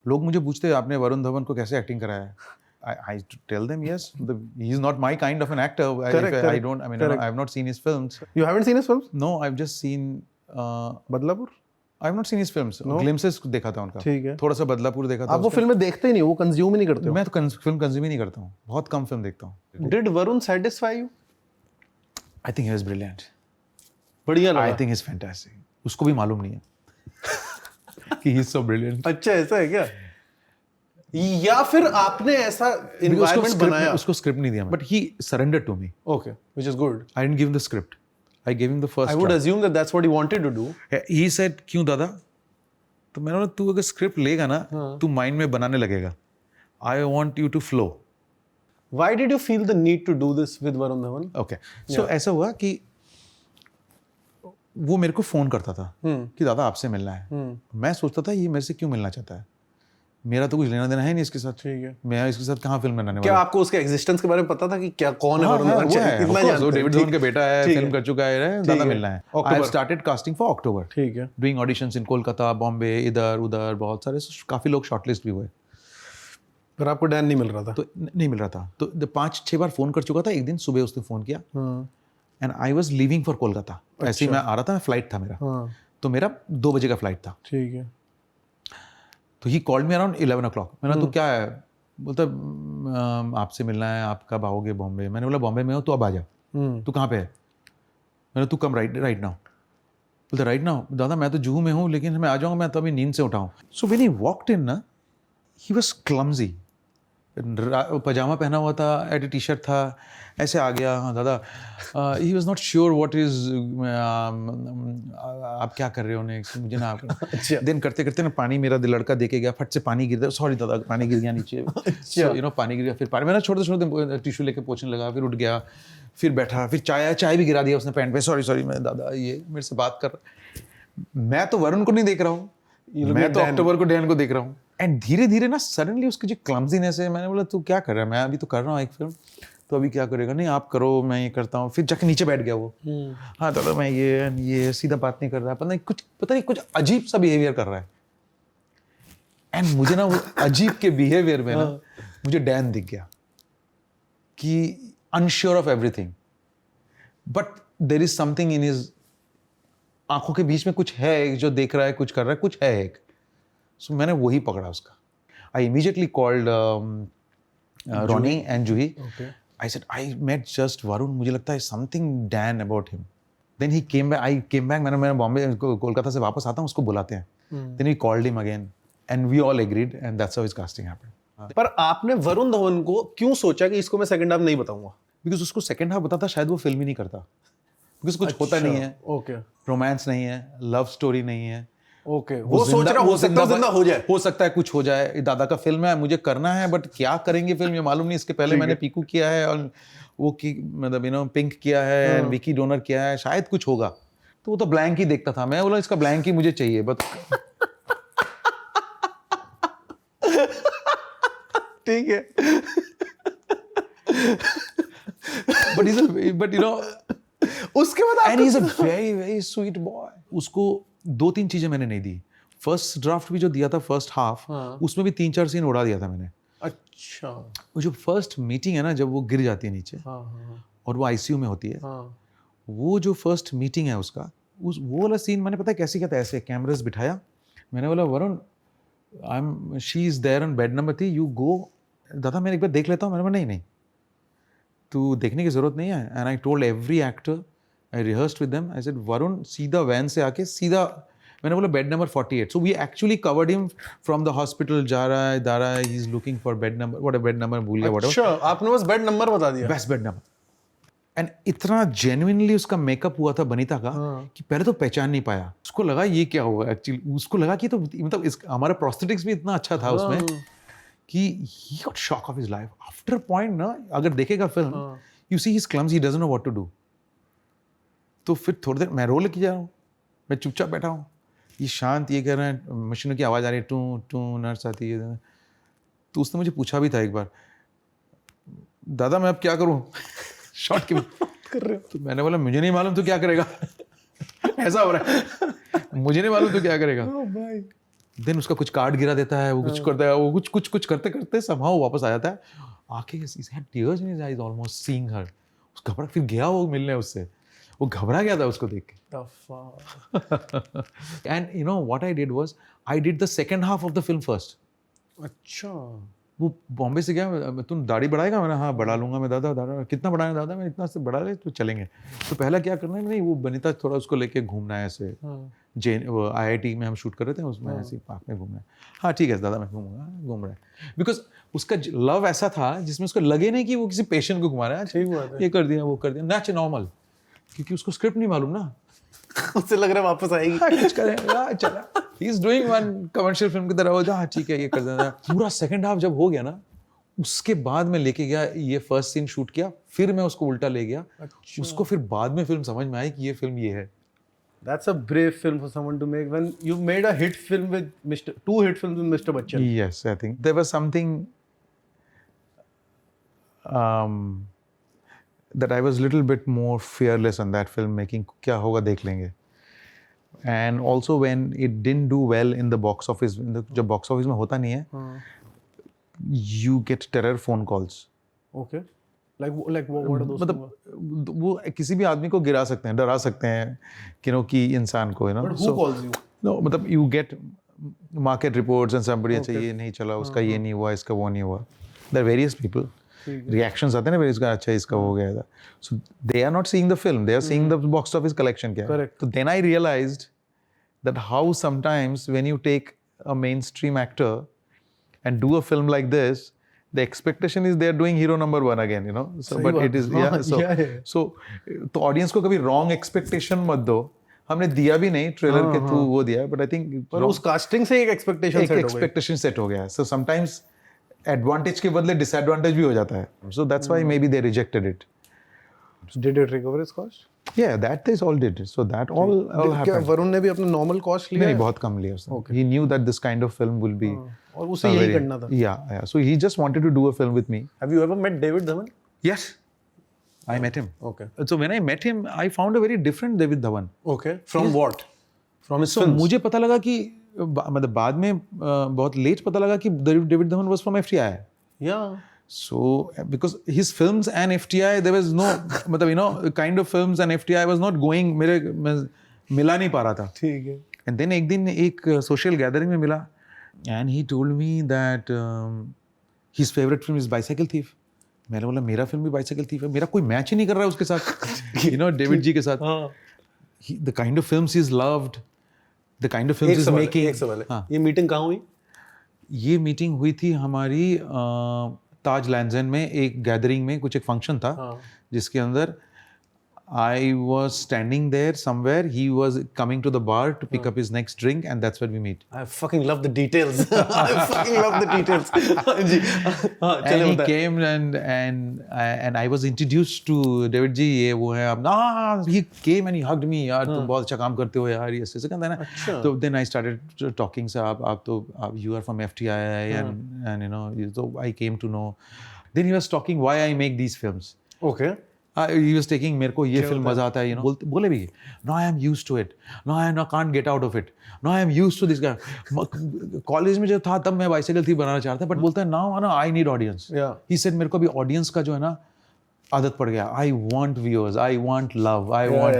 लोग मुझे पूछते हैं आपने वरुण धवन को कैसे एक्टिंग कराया है? I tell them yes, he's not my kind of an actor. I don't. I mean, I have not seen his films. You haven't seen his films? No, I've just seen. Badlapur? I have not seen his films. No? Glimpses देखा था उनका. ठीक है. थोड़ा सा बदलापुर देखा था. आप वो फिल्में देखते ही नहीं, वो कंज्यूम ही नहीं करते हो. मैं तो फिल्म कंज्यूम ही नहीं करता हूँ. बहुत कम फिल्म देखता हूँ. Did Varun satisfy you? I think he was brilliant. बढ़िया लगा. I think he's fantastic. उसको भी मालूम नहीं है कि he's so brilliant. अच्छा ऐसा है क्या? या फिर आपने ऐसा environment बनाया? उसको स्क्रिप्ट नहीं दिया मैं. But he surrendered to me. Okay, which is good. I didn't give him the script. I gave him the first. I would assume that that's what he wanted to do. He said, क्यों दादा? तो मैंने बोला तू अगर script लेगा ना, तू माइंड में बनाने लगेगा. I want you to flow. Why did you feel the need to do this with Varun Dhawan? Okay. So ऐसा हुआ कि वो मेरे को फोन करता था कि दादा आपसे मिलना है. मैं सोचता था ये मेरे से क्यों मिलना चाहता है. मेरा तो कुछ लेना देना है नहीं इसके साथ. ठीक है. मैं इसके साथ कहाँ फिल्म बनाने वाला. क्या आपको उसके एग्जिस्टेंस के बारे में पता था कि क्या कौन है वरुण धवन? इतना जानते हैं. डेविड धवन का बेटा है, फिल्म कर चुका है, दादा मिलना है. I have started casting for October. ठीक है. Doing auditions in Kolkata, Bombay, इधर उधर बहुत सारे काफी लोग शॉर्टलिस्ट भी हुए. पर आपको डैन नहीं मिल रहा था? तो नहीं मिल रहा था. तो 5-6 बार फोन कर चुका था. एक दिन सुबह उसने फोन किया and I was leaving for Kolkata. ऐसे ही मैं आ रहा था, फ्लाइट था मेरा. तो मेरा 2 बजे का फ्लाइट था. ठीक है. तो he called me around 11 o'clock. मैंने तो क्या है, बोलता आपसे मिलना है, आप कब आओगे बॉम्बे. मैंने बोला बॉम्बे में हो तो अब आ जा. तू कहाँ पे है? मैंने तू कम राइट नाउ. बोलता राइट नाउ दादा मैं तो जुहू में हूँ लेकिन मैं आ जाऊँगा, मैं तो अभी नींद से उठा हूँ. So when he walked in ना, ही वाज क्लमजी. पजामा पहना हुआ था, एड टी शर्ट था, ऐसे आ गया. हाँ दादा. He was not sure what is आप क्या कर रहे हो नेक्स्ट, मुझे ना आप. देन करते करते ना पानी मेरा लड़का देके गया, फट से पानी गिर गया. सॉरी दादा पानी गिर गया नीचे. यू नो पानी गिर गया. फिर पानी मैंने छोटे टिश्यू लेके पोछने लगा. फिर उठ गया, फिर बैठा, फिर चाय भी गिरा दिया उसने पैंट पे. सॉरी मैं दादा ये मेरे से बात कर. मैं तो वरुण को नहीं देख रहा हूँ, मैं तो अक्टूबर को डैन को देख रहा हूँ. एंड धीरे धीरे ना सडनली उसकी जो क्लमजीनेस है, मैंने बोला तू क्या कर रहा है. मैं अभी तो कर रहा हूँ एक फिल्म, तो अभी क्या करेगा. नहीं आप करो, मैं ये करता हूँ. फिर जाके नीचे बैठ गया वो. हाँ दादा मैं ये सीधा बात नहीं कर रहा. पता नहीं कुछ अजीब सा बिहेवियर कर रहा है. एंड मुझे ना वो अजीब के बिहेवियर में ना मुझे डैन दिख गया कि unsure of everything, but there is something in his आंखों के बीच में. कुछ है जो देख रहा है, कुछ कर रहा है, कुछ है एक. सो मैंने वही पकड़ा उसका. I immediately called Ronnie and Juhi. I said I met just Varun, मुझे लगता है something Dan about him. Then he came back. I came back. मैं बॉम्बे कोलकाता से वापस आता हूँ, उसको बुलाते हैं. Then we called him again and we all agreed and that's how his casting happened. पर आपने वरुण धवन को क्यों सोचा कि इसको मैं सेकंड हाफ नहीं बताऊंगा? बिकॉज उसको सेकंड हाफ बताता शायद वो फिल्म ही नहीं करता. बिकॉज कुछ होता नहीं है. ओके. रोमांस नहीं है, लव स्टोरी नहीं है. ओके. वो सोच रहा हो सकता है जिंदा हो सकता है, कुछ हो जाए. दादा का फिल्म है, मुझे करना है, बट क्या करेंगे फिल्म ये मालूम नहीं. इसके पहले मैंने पीकू किया है और वो की मतलब यू नो पिंक किया है, विकी डोनर किया है, शायद कुछ होगा. तो वो तो ब्लैंक ही देखता था. मैं बोला इसका ब्लैंक ही मुझे चाहिए बस. ठीक है. बट यू नो उसके बाद and he is a very very sweet boy. उसको 2-3 चीजें मैंने नहीं दी. फर्स्ट ड्राफ्ट भी जो दिया था फर्स्ट हाफ, उसमें भी 3-4 सीन उड़ा दिया था मैंने. अच्छा. वो जो फर्स्ट मीटिंग है ना, जब वो गिर जाती है नीचे और वो आईसीयू में होती है, वो जो फर्स्ट मीटिंग है उसका, वो वाला सीन मैंने पता है कैसे किया था. ऐसे कैमरास बिठाया, मैंने बोला Varun she is there on bed number 3, you go. दादा मैं एक बार देख लेता हूँ. मैंने बोला नहीं तू देखने की जरूरत नहीं है. And I told every actor, I rehearsed with them. I said, Varun, सीधा वैन से आके सीधा, मैंने बोला bed number 48. So we actually covered him from the hospital. जा रहा है, he's looking for bed number. What a bed number भूल गया. अच्छा, आपने बस बेड नंबर बता दिया. बस बेड नंबर. एंड इतना जेन्युइनली उसका मेकअप हुआ था बनीता का कि पहले तो पहचान नहीं पाया. उसको लगा ये क्या हुआ. एक्चुअली उसको लगा कि तो मतलब हमारा प्रोस्थेटिक्स भी इतना अच्छा था उसमें कि he got shock of his life. After a point ना, अगर देखेगा film, you see he's clumsy, he doesn't know what to do. तो फिर थोड़ी देर मैं रोल किया हूँ, मैं चुपचाप बैठा हूँ. ये शांत, ये कह रहे हैं मशीनों की आवाज़ आ रही है, टू टू नर्स आती है. तो उसने मुझे पूछा भी था एक बार, दादा मैं अब क्या करूँ. शॉट के कर रहे हो. तो मैंने बोला मुझे नहीं मालूम तू क्या करेगा. ऐसा हो रहा है, मुझे नहीं मालूम तू क्या करेगा. देन उसका कुछ कार्ड गिरा देता है, वो कुछ करता है, वो कुछ करते करते somehow वापस आ जाता है, आके he had tears in his eyes almost seeing her. उस घबरा, फिर गया वो मिलने उससे, वो घबरा गया था उसको देख के. The fuck? And you know what I did was I did the second half of the film first. अच्छा. वो बॉम्बे से गया, तुम दाढ़ी बढ़ाएगा? मैंने हाँ बढ़ा लूंगा मैं दादा. दादा कितना बढ़ाना दादा? मैं इतना से बढ़ा ले तो चलेंगे. तो पहला क्या करना है, नहीं वो बनीता थोड़ा उसको लेके घूमना है ऐसे. जेन वो IIT में हम शूट कर रहे थे, उसमें ऐसे पार्क में घूमना है. हाँ ठीक है दादा मैं घूमूंगा. घूम रहा है बिकॉज उसका लव ऐसा था जिसमें उसको लगे नहीं कि वो किसी पेशेंट को घुमा रहा है. ये कर दिया वो कर दिया, नेचुरल नॉर्मल, क्योंकि उसको स्क्रिप्ट नहीं मालूम ना. उससे लग रहा है वापस आएगी. कुछ करेगा चला. He is doing one commercial film की तरह हो जा. हाँ ठीक है ये कर देना. पूरा सेकंड हाफ जब हो गया ना, उसके बाद मैं लेके गया, ये फर्स्ट सीन शूट किया, फिर मैं उसको उल्टा ले गया. उसको फिर बाद में फिल्म समझ में आई कि ये फिल्म ये है. That's a brave film for someone to make. When you made a hit film with two hit films with Mr. Bachchan. Yes, I think there was something that I was a little bit more fearless on that filmmaking. क्या होगा देख लेंगे. And also when it didn't do well in the box office, जब box office में होता नहीं है, you get terror phone calls. Okay. Like what are those? मतलब वो किसी भी आदमी को गिरा सकते हैं, डरा सकते हैं, कि इंसान को, But who calls you? No, मतलब you get market reports and somebody अच्छा ये नहीं चला, उसका ये नहीं हुआ, इसका वो नहीं हुआ. There are various people. Reactions आते हैं ना, इसका अच्छा इसका हो गया था. So they are not seeing the film, they are seeing the box office collection क्या है. Correct. So then I realized that how sometimes when you take a mainstream actor and do a film like this, the expectation is they are doing hero number one again, So, but it is so तो audience को कभी wrong expectation मत दो. हमने दिया भी नहीं, trailer के थ्रू वो दिया, but I think पर उस कास्टिंग से एक एक्सपेक्टेशन सेट हो गया. So sometimes advantage के बदले disadvantage भी हो जाता है. So that's why maybe they rejected it. Did it recover its cost? Yeah, that is all did. So that all happened. क्या वरुण ने भी अपना नॉर्मल कॉस्ट लिया? नहीं, बहुत कम लिया उसने. He knew that this kind of film will be. और उसे यही करना था. Yeah. So he just wanted to do a film with me. Have you ever met David Dhawan? Yes. I met him. Okay. So when I met him, I found a very different David Dhawan. Okay. From what? From his So films? मुझे पता लगा कि मतलब बाद में बहुत late पता लगा कि David Dhawan was from FTI. Yeah. So because his films and FTI, there was no मतलब kind of films and FTI was not going, मैं मिला नहीं पा रहा था. ठीक है. And then एक दिन एक social gathering में मिला, and he told me that his favorite film is Bicycle Thief. मैंने बोला मेरा फिल्म भी बाइसाइकिल थीफ है. मेरा कोई मैच ही नहीं कर रहा है उसके साथ, डेविड जी के साथ. The kind of films he's loved, the kind of films he's making. एक सवाल है. ये मीटिंग कहाँ हुई? ये मीटिंग हुई थी हमारी ताज लैंडन में, एक गैदरिंग में, कुछ एक फंक्शन था जिसके अंदर I was standing there somewhere. He was coming to the bar to pick up his next drink, and that's where we meet. I fucking love the details. I fucking love the details. And he came and I was introduced to David जी. ये वो है अब ना. He came and he hugged me. यार तुम बहुत अच्छा काम करते हो यार, ये ऐसे कहता है ना. तो then I started talking से आप you are from FTI and so I came to know. Then he was talking why I make these films. Okay. He was taking मेरे को ये फिल्म मजा आता है, बोले भी. No, I am used to it. No, I can't get out of it. No, I am used to this guy. College में जब था तब मैं बाइसाइकिल थी बनाना चाहता, बट बोलता है now I need audience. Yeah. He said मेरे को भी ऑडियंस का जो है ना आदत पड़ गया. I want viewers. I want love. I want.